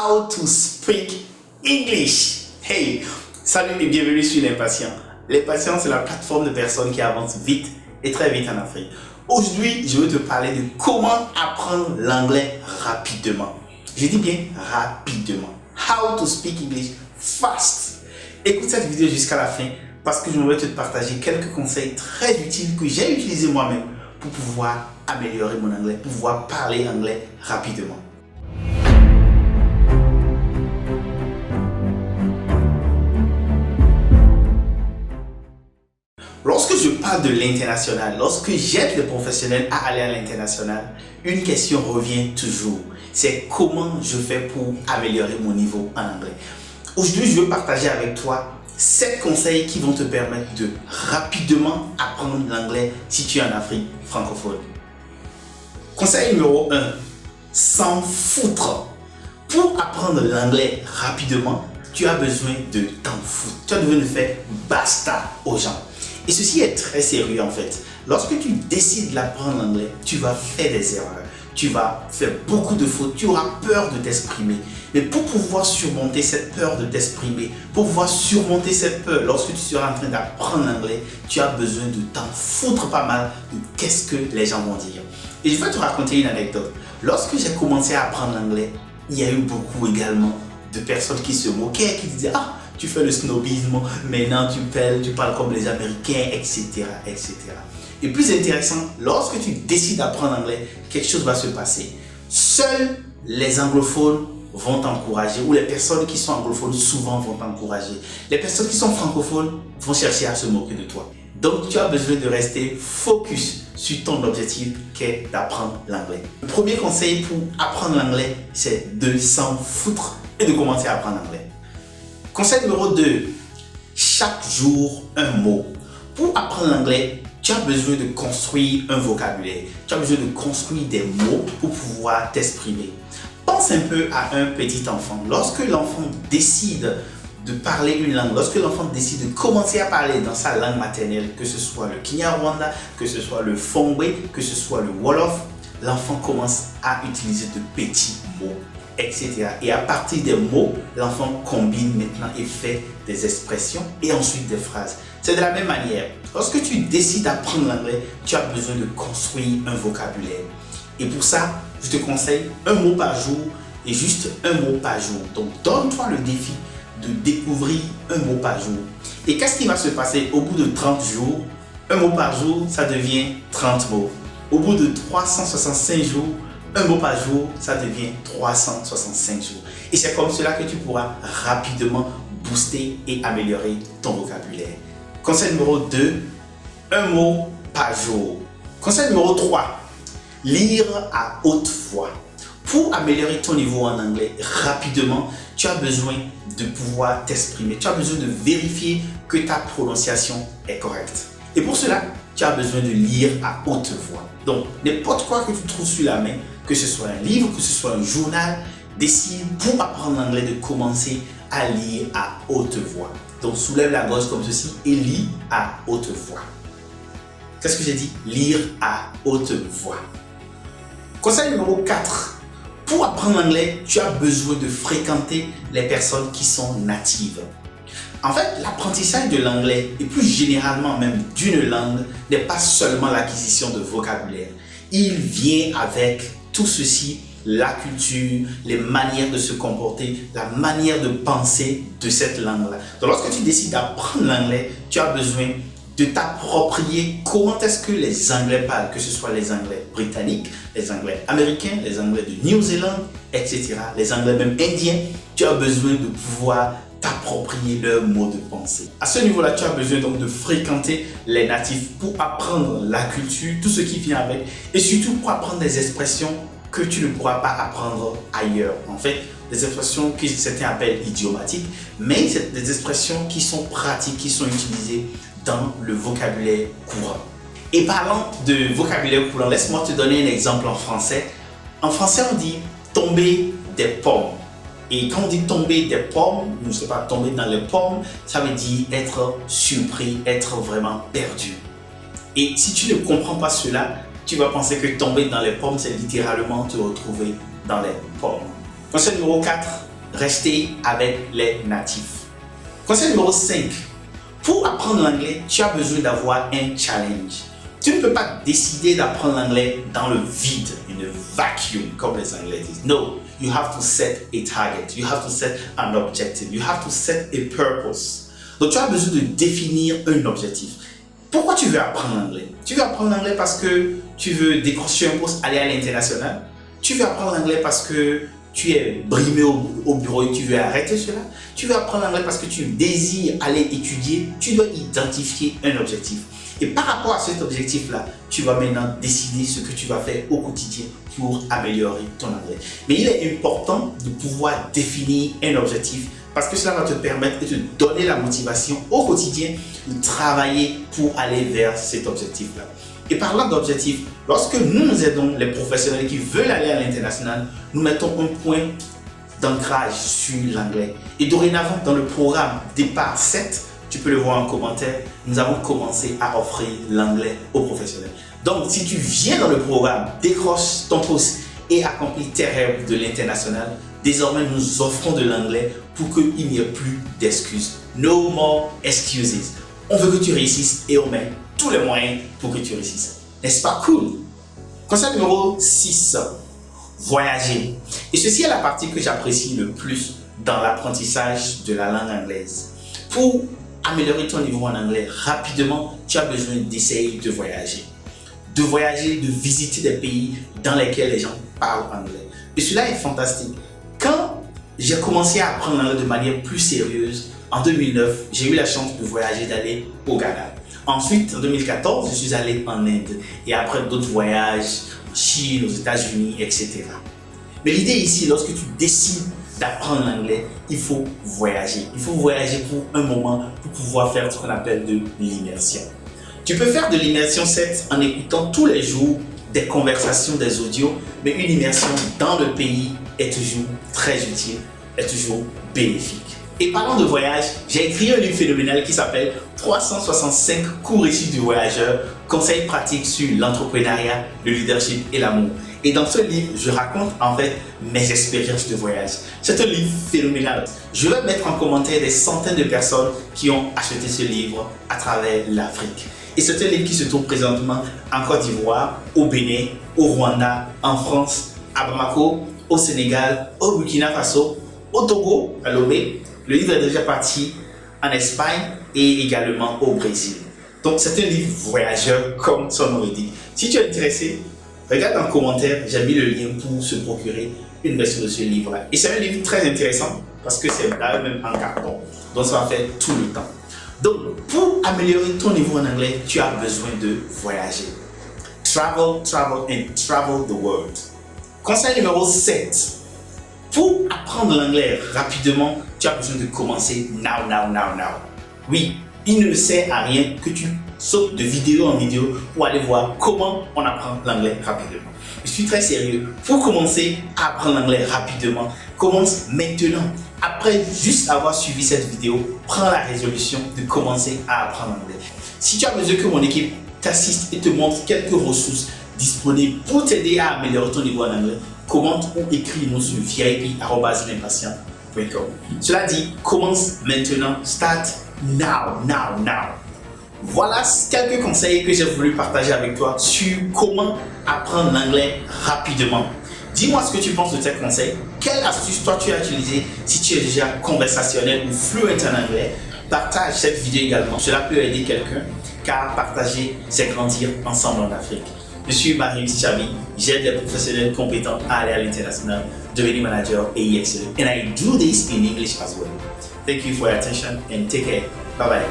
How to speak English. Hey, salut et bienvenue sur L'Impatient. L'Impatient, c'est la plateforme de personnes qui avancent vite et très vite en Afrique. Aujourd'hui, je veux te parler de comment apprendre l'anglais rapidement. Je dis bien rapidement. How to speak English fast. Écoute cette vidéo jusqu'à la fin parce que je vais te partager quelques conseils très utiles que j'ai utilisés moi-même pour pouvoir améliorer mon anglais, pour pouvoir parler anglais rapidement. Lorsque je parle de l'international, lorsque j'aide les professionnels à aller à l'international, une question revient toujours. C'est comment je fais pour améliorer mon niveau en anglais. Aujourd'hui, je veux partager avec toi 7 conseils qui vont te permettre de rapidement apprendre l'anglais si tu es en Afrique francophone. Conseil numéro 1, s'en foutre. Pour apprendre l'anglais rapidement, tu as besoin de t'en foutre. Tu as besoin de faire basta aux gens. Et ceci est très sérieux en fait. Lorsque tu décides d'apprendre l'anglais, tu vas faire des erreurs. Tu vas faire beaucoup de fautes. Tu auras peur de t'exprimer. Mais pour pouvoir surmonter cette peur de t'exprimer, pour pouvoir surmonter cette peur lorsque tu seras en train d'apprendre l'anglais, tu as besoin de t'en foutre pas mal de qu'est-ce que les gens vont dire. Et je vais te raconter une anecdote. Lorsque j'ai commencé à apprendre l'anglais, il y a eu beaucoup également de personnes qui se moquaient, qui disaient « Ah, tu fais le snobisme, maintenant tu parles comme les Américains, etc. etc. » Et plus intéressant, lorsque tu décides d'apprendre l'anglais, quelque chose va se passer. Seuls les anglophones vont t'encourager, ou les personnes qui sont anglophones souvent vont t'encourager. Les personnes qui sont francophones vont chercher à se moquer de toi. Donc tu as besoin de rester focus sur ton objectif qui est d'apprendre l'anglais. Le premier conseil pour apprendre l'anglais, c'est de s'en foutre et de commencer à apprendre l'anglais. Conseil numéro 2, chaque jour un mot. Pour apprendre l'anglais, tu as besoin de construire un vocabulaire. Tu as besoin de construire des mots pour pouvoir t'exprimer. Pense un peu à un petit enfant. Lorsque l'enfant décide de parler une langue, lorsque l'enfant décide de commencer à parler dans sa langue maternelle, que ce soit le Kinyarwanda, que ce soit le Fongbe, que ce soit le Wolof, l'enfant commence à utiliser de petits mots, etc. Et à partir des mots, l'enfant combine maintenant et fait des expressions et ensuite des phrases. C'est de la même manière. Lorsque tu décides d'apprendre l'anglais, tu as besoin de construire un vocabulaire. Et pour ça, je te conseille un mot par jour et juste un mot par jour. Donc, donne-toi le défi de découvrir un mot par jour. Et qu'est-ce qui va se passer au bout de 30 jours? Un mot par jour, ça devient 30 mots. Au bout de 365 jours, un mot par jour, ça devient 365 jours. Et c'est comme cela que tu pourras rapidement booster et améliorer ton vocabulaire. Conseil numéro 2, un mot par jour. Conseil numéro 3, lire à haute voix. Pour améliorer ton niveau en anglais rapidement, tu as besoin de pouvoir t'exprimer. Tu as besoin de vérifier que ta prononciation est correcte. Et pour cela, tu as besoin de lire à haute voix. Donc, n'importe quoi que tu trouves sur la main, que ce soit un livre, que ce soit un journal, décide pour apprendre l'anglais de commencer à lire à haute voix. Donc, soulève la gorge comme ceci et lis à haute voix. Qu'est-ce que j'ai dit? Lire à haute voix. Conseil numéro 4. Pour apprendre l'anglais, tu as besoin de fréquenter les personnes qui sont natives. En fait, l'apprentissage de l'anglais et plus généralement même d'une langue n'est pas seulement l'acquisition de vocabulaire. Il vient avec tout ceci, la culture, les manières de se comporter, la manière de penser de cette langue-là. Donc lorsque tu décides d'apprendre l'anglais, tu as besoin de t'approprier comment est-ce que les Anglais parlent, que ce soit les Anglais britanniques, les Anglais américains, les Anglais de Nouvelle-Zélande, etc. Les Anglais même indiens, tu as besoin de pouvoir t'approprier leurs mots de pensée. À ce niveau-là, tu as besoin donc de fréquenter les natifs pour apprendre la culture, tout ce qui vient avec, et surtout pour apprendre des expressions que tu ne pourras pas apprendre ailleurs. En fait, des expressions que certains appellent idiomatiques, mais c'est des expressions qui sont pratiques, qui sont utilisées dans le vocabulaire courant. Et parlant de vocabulaire courant, laisse-moi te donner un exemple en français. En français, on dit tomber des pommes. Et quand on dit tomber des pommes, je ne sais pas, tomber dans les pommes, ça veut dire être surpris, être vraiment perdu. Et si tu ne comprends pas cela, tu vas penser que tomber dans les pommes, c'est littéralement te retrouver dans les pommes. Conseil numéro 4, rester avec les natifs. Conseil numéro 5. Pour apprendre l'anglais, tu as besoin d'avoir un challenge. Tu ne peux pas décider d'apprendre l'anglais dans le vide, in a vacuum, comme les Anglais disent. No, you have to set a target. You have to set an objective. You have to set a purpose. Donc, tu as besoin de définir un objectif. Pourquoi tu veux apprendre l'anglais? Tu veux apprendre l'anglais parce que tu veux décrocher un poste, aller à l'international? Tu veux apprendre l'anglais parce que tu es brimé au bureau et tu veux arrêter cela? Tu veux apprendre l'anglais parce que tu désires aller étudier? Tu dois identifier un objectif. Et par rapport à cet objectif-là, tu vas maintenant décider ce que tu vas faire au quotidien pour améliorer ton anglais. Mais il est important de pouvoir définir un objectif parce que cela va te permettre de te donner la motivation au quotidien de travailler pour aller vers cet objectif-là. Et parlant d'objectifs, lorsque nous aidons les professionnels qui veulent aller à l'international, nous mettons un point d'ancrage sur l'anglais. Et dorénavant, dans le programme Départ 7, tu peux le voir en commentaire, nous avons commencé à offrir l'anglais aux professionnels. Donc, si tu viens dans le programme, décroche ton poste et accomplis tes rêves de l'international, désormais nous offrons de l'anglais pour qu'il n'y ait plus d'excuses. No more excuses. On veut que tu réussisses et on met tous les moyens pour que tu réussisses. N'est-ce pas cool? Conseil numéro 6. Voyager. Et ceci est la partie que j'apprécie le plus dans l'apprentissage de la langue anglaise. Pour améliorer ton niveau en anglais rapidement, tu as besoin d'essayer de voyager. De voyager, de visiter des pays dans lesquels les gens parlent anglais. Et cela est fantastique. Quand j'ai commencé à apprendre l'anglais de manière plus sérieuse, en 2009, j'ai eu la chance de voyager, d'aller au Ghana. Ensuite, en 2014, je suis allé en Inde. Et après d'autres voyages, en Chine, aux États-Unis, etc. Mais l'idée ici, lorsque tu décides d'apprendre l'anglais, il faut voyager. Il faut voyager pour un moment pour pouvoir faire ce qu'on appelle de l'immersion. Tu peux faire de l'immersion certes en écoutant tous les jours des conversations, des audios, mais une immersion dans le pays est toujours très utile, est toujours bénéfique. Et parlant de voyage, j'ai écrit un livre phénoménal qui s'appelle 365 cours réussis du voyageur, conseils pratiques sur l'entrepreneuriat, le leadership et l'amour. Et dans ce livre, je raconte en fait mes expériences de voyage. C'est un livre phénoménal. Je vais mettre en commentaire des centaines de personnes qui ont acheté ce livre à travers l'Afrique. Et c'est un livre qui se trouve présentement en Côte d'Ivoire, au Bénin, au Rwanda, en France, à Bamako, au Sénégal, au Burkina Faso, au Togo, à Lomé. Le livre est déjà parti en Espagne et également au Brésil. Donc c'est un livre voyageur comme son nom le dit. Si tu es intéressé, regarde en commentaire, j'ai mis le lien pour se procurer une version de ce livre-là. Et c'est un livre très intéressant parce que c'est là même en carton. Donc ça va faire tout le temps. Donc pour améliorer ton niveau en anglais, tu as besoin de voyager. Travel, travel and travel the world. Conseil numéro 7. Pour apprendre l'anglais rapidement, tu as besoin de commencer now. Oui, il ne sert à rien que tu sautes de vidéo en vidéo pour aller voir comment on apprend l'anglais rapidement. Je suis très sérieux. Pour commencer à apprendre l'anglais rapidement, commence maintenant. Après juste avoir suivi cette vidéo, prends la résolution de commencer à apprendre l'anglais. Si tu as besoin que mon équipe t'assiste et te montre quelques ressources disponibles pour t'aider à améliorer ton niveau en anglais, commente ou écris-nous sur vip@limpatient.com. Cela dit, commence maintenant, start now. Voilà quelques conseils que j'ai voulu partager avec toi sur comment apprendre l'anglais rapidement. Dis-moi ce que tu penses de ces conseils. Quelle astuce toi tu as utilisé si tu es déjà conversationnel ou fluent en anglais. Partage cette vidéo également. Cela peut aider quelqu'un car partager, c'est grandir ensemble en Afrique. Je suis Marius Chabi, j'aide les professionnels compétents à aller à l'international, devenir manager et y exceller. And I do this in English as well. Thank you for your attention and take care. Bye bye.